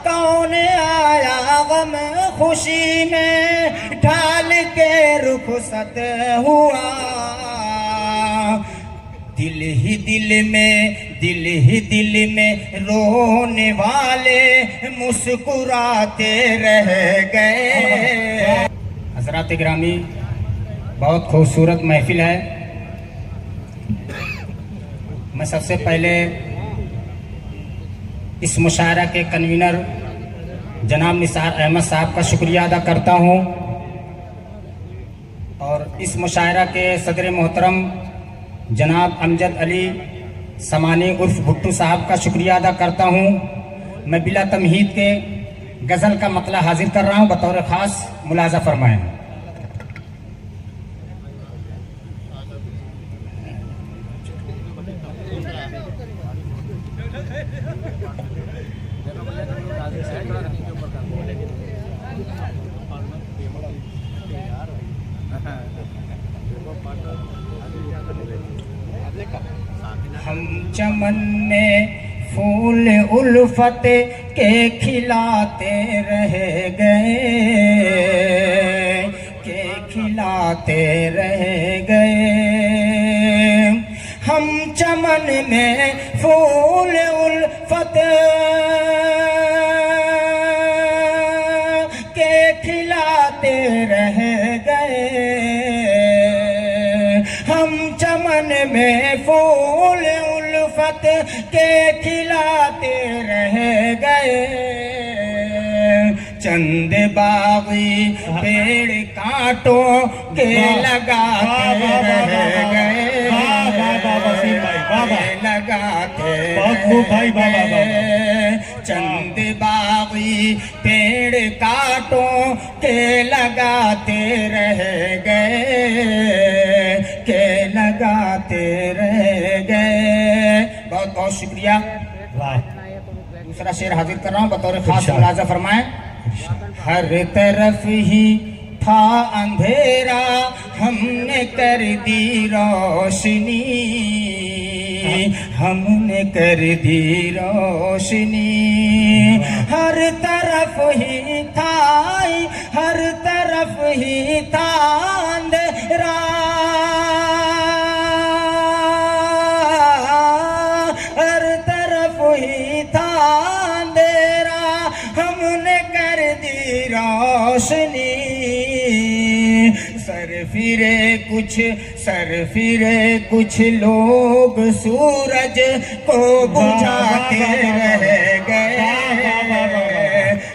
कौन आया गम खुशी में ढाल के रुखसत हुआ। दिल ही दिल में रोने वाले मुस्कुराते रह गए। हज़रात गिरामी, बहुत खूबसूरत महफिल है। मैं सबसे पहले इस मुशायरा के कन्वीनर जनाब निसार अहमद साहब का शुक्रिया अदा करता हूँ और इस मुशायरा के सदर मोहतरम जनाब अमजद अली समानी उर्फ भुट्टू साहब का शुक्रिया अदा करता हूँ। मैं बिला तमहीद के गज़ल का मतला हाजिर कर रहा हूँ, बतौर ख़ास मुलाज़ा फरमाएं। हम चमन में फूल उल्फत के खिलाते रह गए, हम चमन में फूल उल्फत के खिलाते रह गए, हम चमन में फूल उल्फत के खिलाते रह गए। चंद बागी पेड़ कांटों के लगाते रह गए, लगाते चंद बागी पेड़ कांटों के लगाते रह गए, बहुत बहुत शुक्रिया। दूसरा शेर हाजिर कर रहा हूँ, बतौर खास मुलाजा फरमाएं। हर तरफ ही था अंधेरा, हमने कर दी रोशनी, हमने कर दी रोशनी। हर तरफ ही था अंधेरा, हर तरफ ही था अंधेरा, हमने कर दी रोशनी। सर फिरे कुछ लोग सूरज को बुझाते रह गए,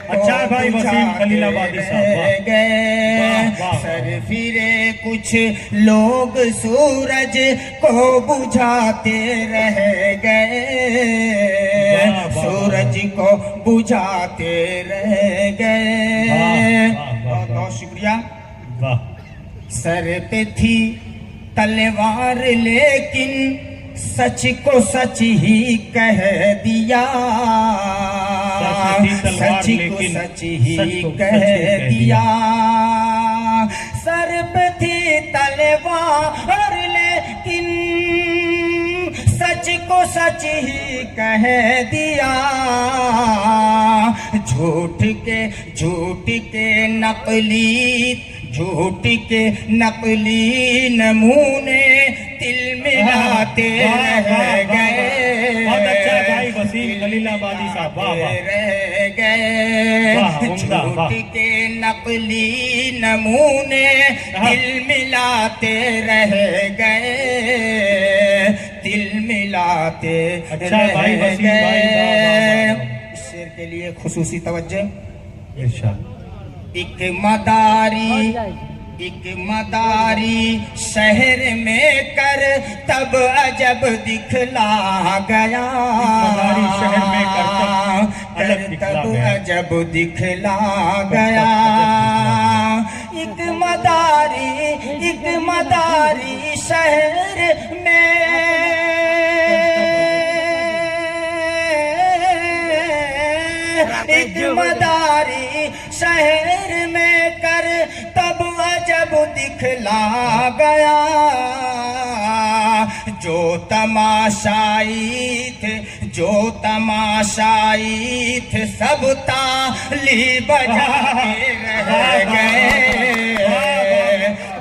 अच्छा भाई वसीम खलीलाबादी साहब। सर फिरे कुछ लोग सूरज को बुझाते रह गए, सूरज को बुझाते रह गए। बहुत बहुत शुक्रिया। सर पे थी तलवार लेकिन सच को सच ही कह दिया, सच को सच ही कह दिया। सर पे थी तलवार लेकिन सच को सच ही कह दिया। झूठ के नकली नमूने तिल मिलाते रह गए, बहुत अच्छा भाई वसीम खलीलाबादी साहब, रह गए। झूठ के नकली नमूने तिल मिलाते रह गए, तिल मिलाते रह गए। इस शेर के लिए खुसूसी तवज्जो। एक मदारी शहर में कर तब अजब दिखला गया, शहर में कर तब अजब दिखला गया। एक मदारी शहर में एक मदारी शहर में कर तब अजब दिखला गया। जो तमाशाई थे जो तमाशाई थे सब ताली बजाते रह गए,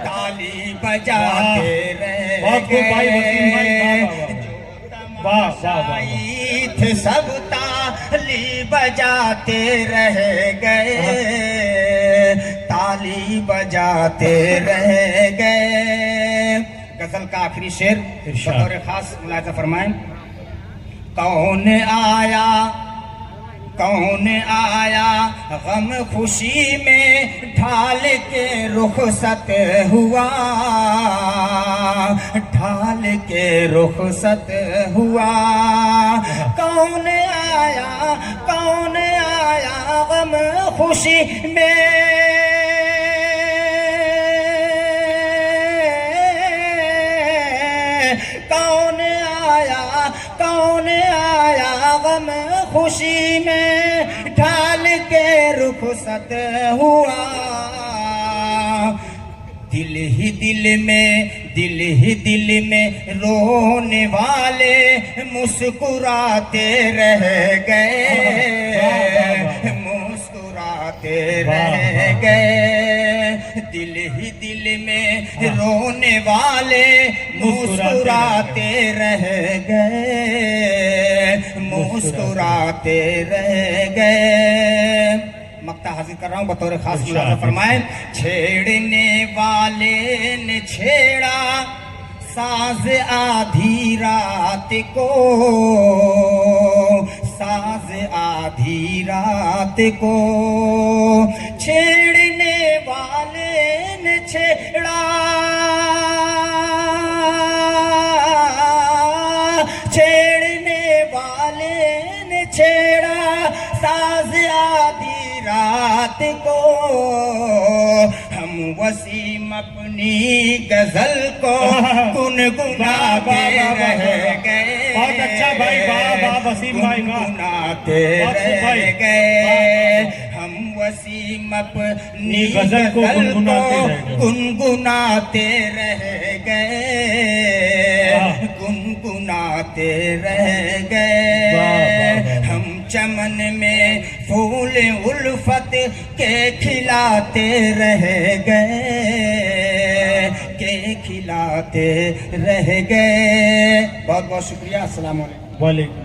ताली बजाते रह बहुत खूब भाई वसीम भाई, गए। वाह वाह वाह। थे सब ताली बजाते रह गए, ताली बजाते रह गए। गजल का आखिरी शेर बतौर खास मुलाजा फरमाएं। कौन आया, कौन आया गम खुशी में ढाल के रुखसत हुआ, ढाल के रुखसत हुआ। कौन आया, कौन आया गम खुशी में, कौन आया, कौन आया गम खुशी में ढाल के रुखसत हुआ। दिल ही दिल में, दिल ही दिल में रोने वाले मुस्कुराते रह गए, मुस्कुराते रह गए। दिल ही दिल में रोने वाले मुस्कुराते रह गए, मुस्कुराते रह गए। मक्ता हाजिर कर रहा हूँ बतौर खास मुलाजा फरमाए। छेड़ने वाले ने छेड़ा साज आधी रात को, साज आधी रात को। छेड़ने वाले ने छेड़ा, छेड़ने वाले ने छेड़ा साज आधी रात को। हम वसीम अपनी गजल को गुनगुनाते रह गए। बहुत अच्छा भाई, वाह वाह वसीम भाई, गुनगुनाते रह गए। हम वसीम अपनी गजल को गुनगुनाते रह गए, गुनगुनाते रह गए। हम चमन में फूल उल्फत के खिलाते रह गए, के खिलाते रह गए। बहुत बहुत शुक्रिया। अस्सलाम वालेकुम। वालेकुम।